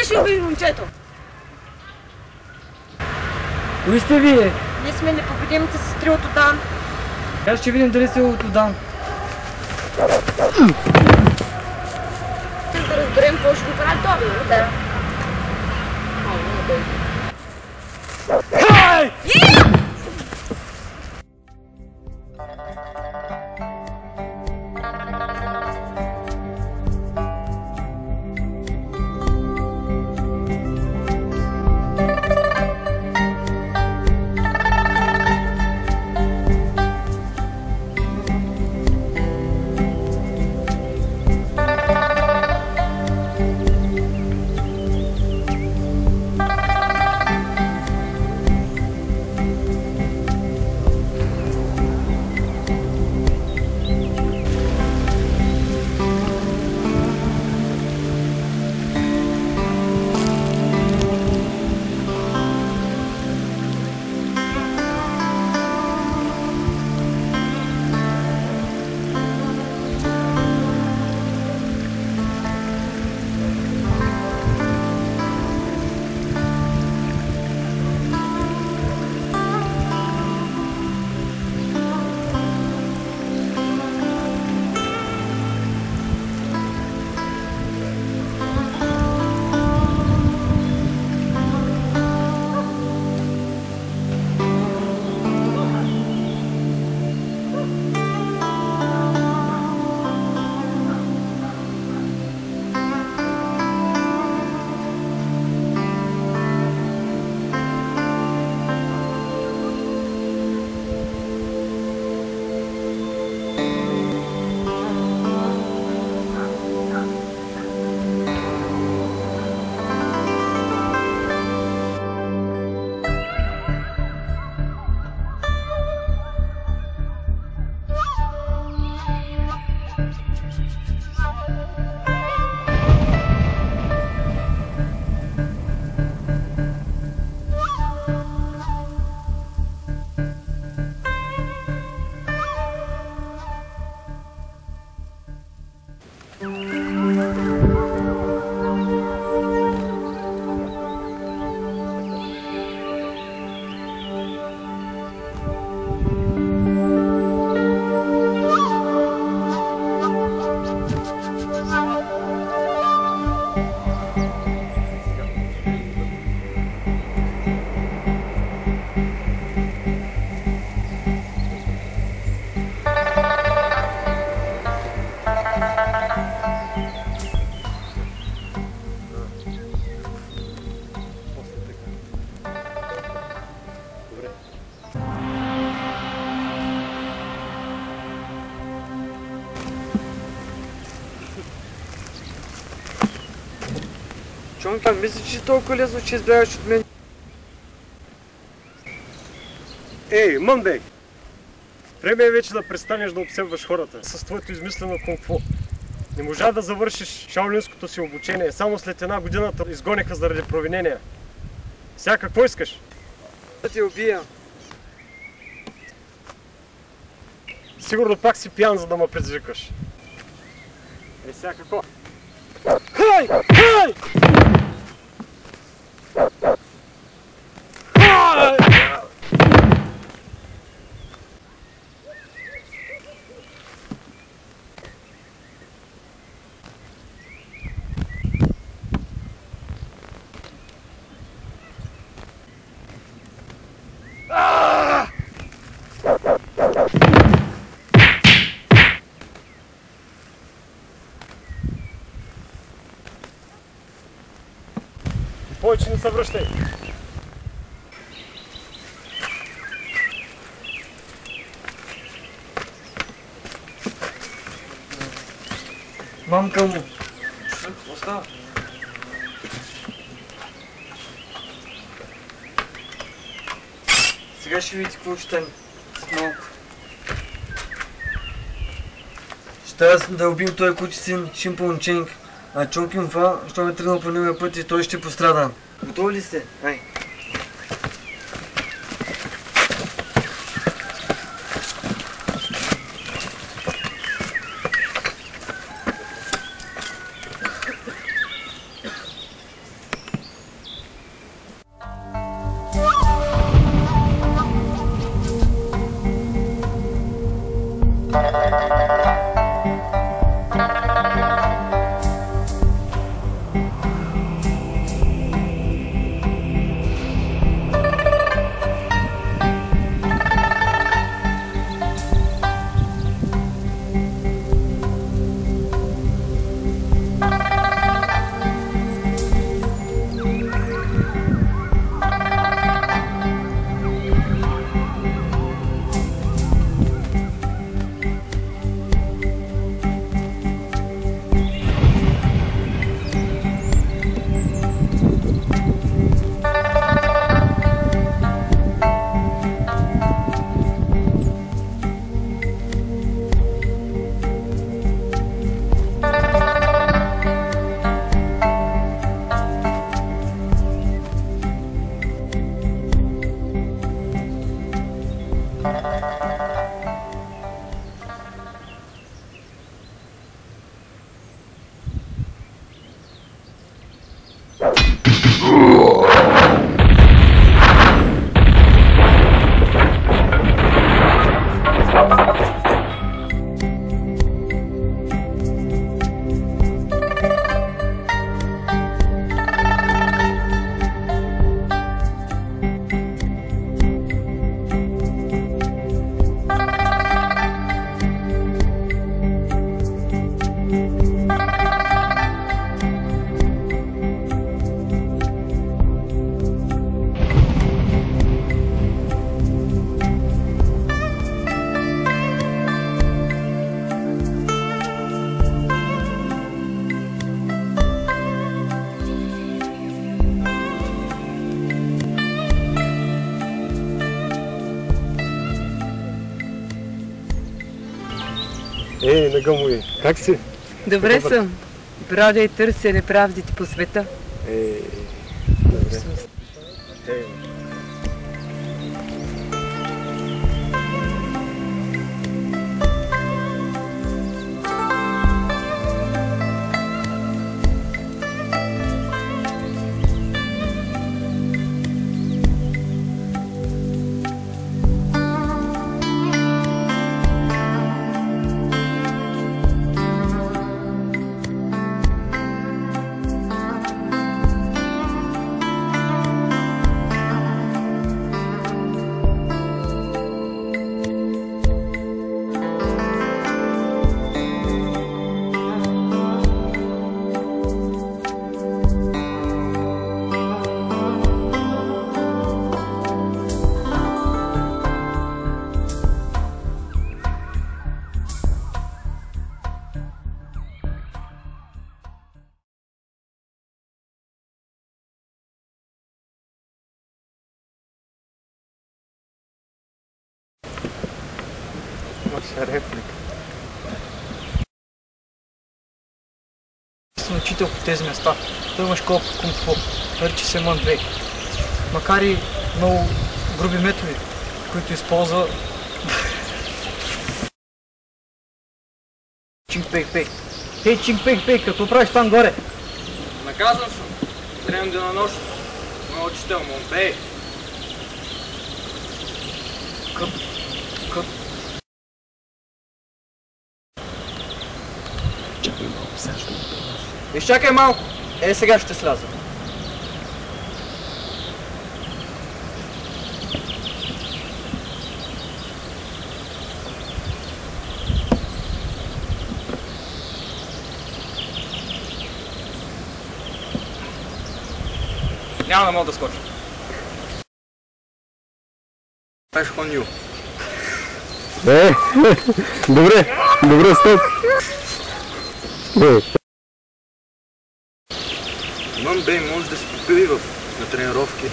ще убий момчето! Кои сте вие? Ние сме непобедимите сестри от Одан. Аз ще видим дали сте от Одан. Да разберем какво ще го правят това, да. Чонки, мислиш, че толкова лесно, че избягаш от мен? Ей, Мъндей! Време е вече да престанеш да обсебваш хората с твоето измислено кунг-фу. Не можа да завършиш шаолинското си обучение. Само след 1 година те изгониха заради провинения. Сега какво искаш? Да те убия. Сигурно пак си пиян, за да ме предизвикаш. Сега какво? Хай! Хай! Хай! Повече не се връщай! Мамка му. Какво става? Сега ще видите какво ще стане. Малко. Ще аз да убим този кучи син Шимпун Ченг, а Чон Кюн Фа, що ме тръгнал по неговия път и той ще пострада. Готови ли сте? Ай! Ей, нога му е. Как си? Добре съм. Бродя и търся неправдите по света. Добре. Реплика. Съм учител по тези места. Той има школа по кунг-фу. Нарича се Мън Бей. Макар и много груби методи, които използва Чинг Пей Пей. Хей, Чинг Пей Пей, какво правиш там горе? Наказан съм. Тренирам денонощно. Моят учител Мън Бей. Изчакай малко. Сега ще сляза. Няма да мога да скоча. Това е Хоню. Добре, стоп. Мън Бей може да се попиви на тренировки.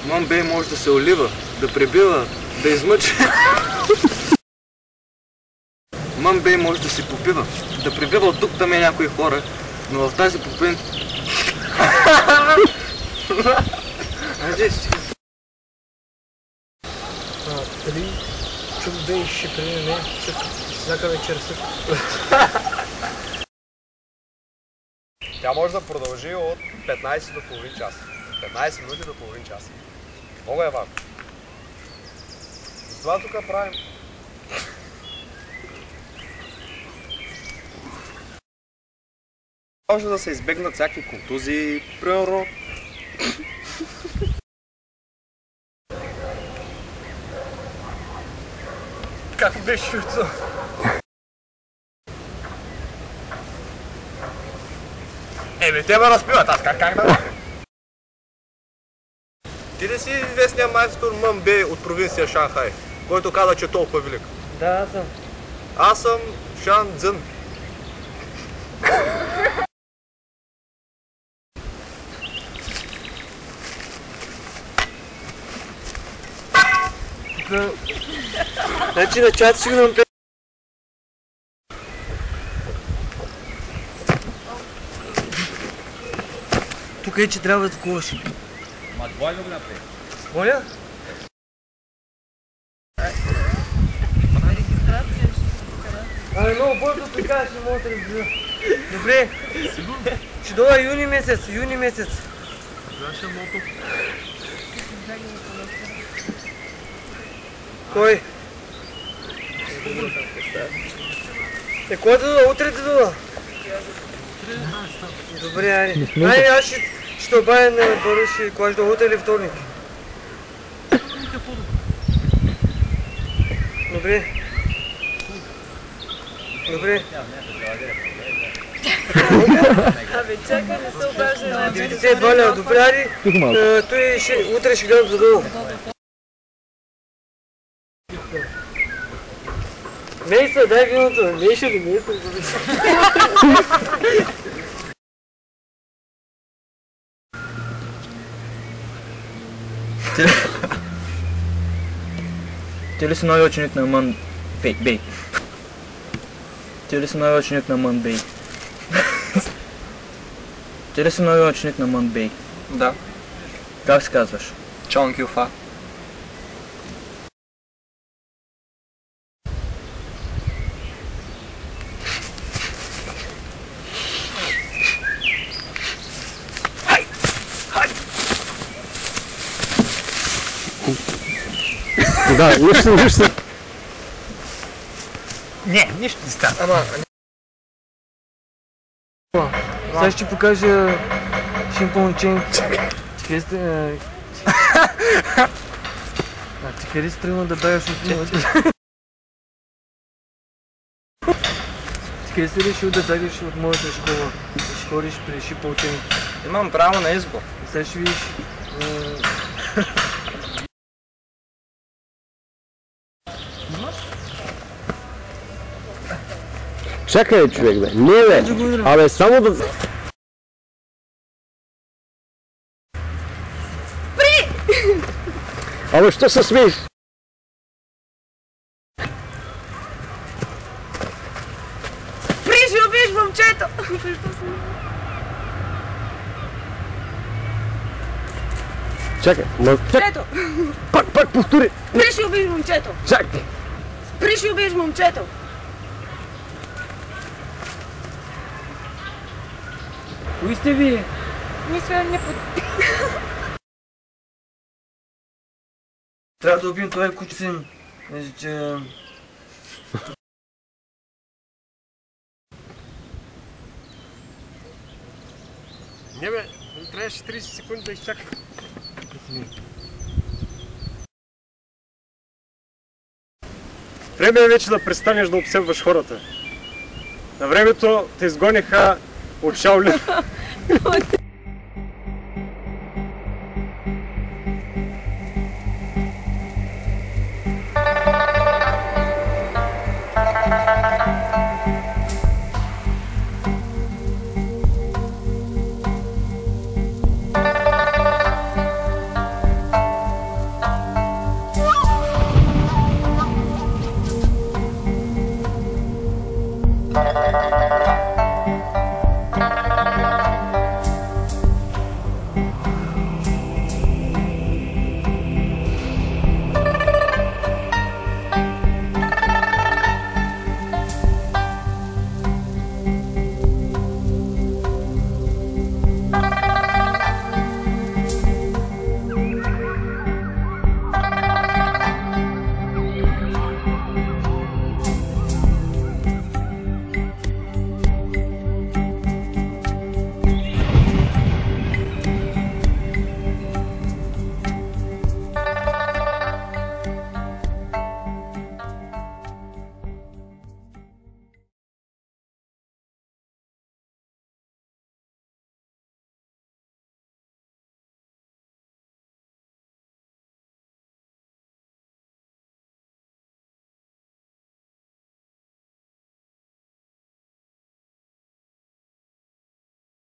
Мън Бей може да се олива, да пребива, да измъчи. Мън Бей може да се попива, да пребива от тук там някои хора, но в тази попин... Дали Чунг Бей ще премине всяка вечер също? Тя може да продължи от 15 до половин час. 15 минути до половин час. Много е важно. Затова тук правим. Може да се избегнат всякакви контузии, примерно. Как беше чуто? Те ме разпиват, аз как да... Ти ли си известният майстор Мън Бей от провинция Шанхай, който каза, че е толкова велик? Да, аз съм. Аз съм Шан Цзън. Значи на чат сигурно ме... Тук е, че трябва да такуваш. Ма двойно го направи. Моля? Много бързо така ще мога да разбира. Добре. Ще дойда юни месец. Кой? Кой да дойда? Утре да дойда. Добре, айде. Аз ще обадя на Борис, кога ще дойда утре или вторник. Добре. Абе, чакай, не се обажда. 92 лева, добре, айде. Той утре ще гледам за долу. Мейса, дай виното. Мейша ли, Мейса? Ти ли си нови ученик на Мън Бей? Ти ли си нови ученик на Мън Бей? Ти ли си нови ученик на Мън Бей? Да. Как се казваш? Чон Кюфа. Да, нищо. Не, нищо не става. Ама... Сега ще ти покажа Шинпон Ченг. Ти къде си тръгнал да бягаш от нулата? Ти къде си решил да бягаш от моята школа? Ще ходиш при Шинпон Ченг. Имам право на избор. Сега ще видиш... Чакай, човек, бе. Не, бе. Абе, само да... Абе, що се смееш? убиеш момчето! Чакай, Момчето! пак повтори! Спри ще убиеш момчето! Чакай! Спри ще убиеш момчето! Кои сте вие? Мисля, не под... Трябва да убием това куче. Мисля, че... Не бе, трябваше 30 секунди да изчакам. Време е вече да престанеш да обсебваш хората. На времето те изгониха от Шаолин.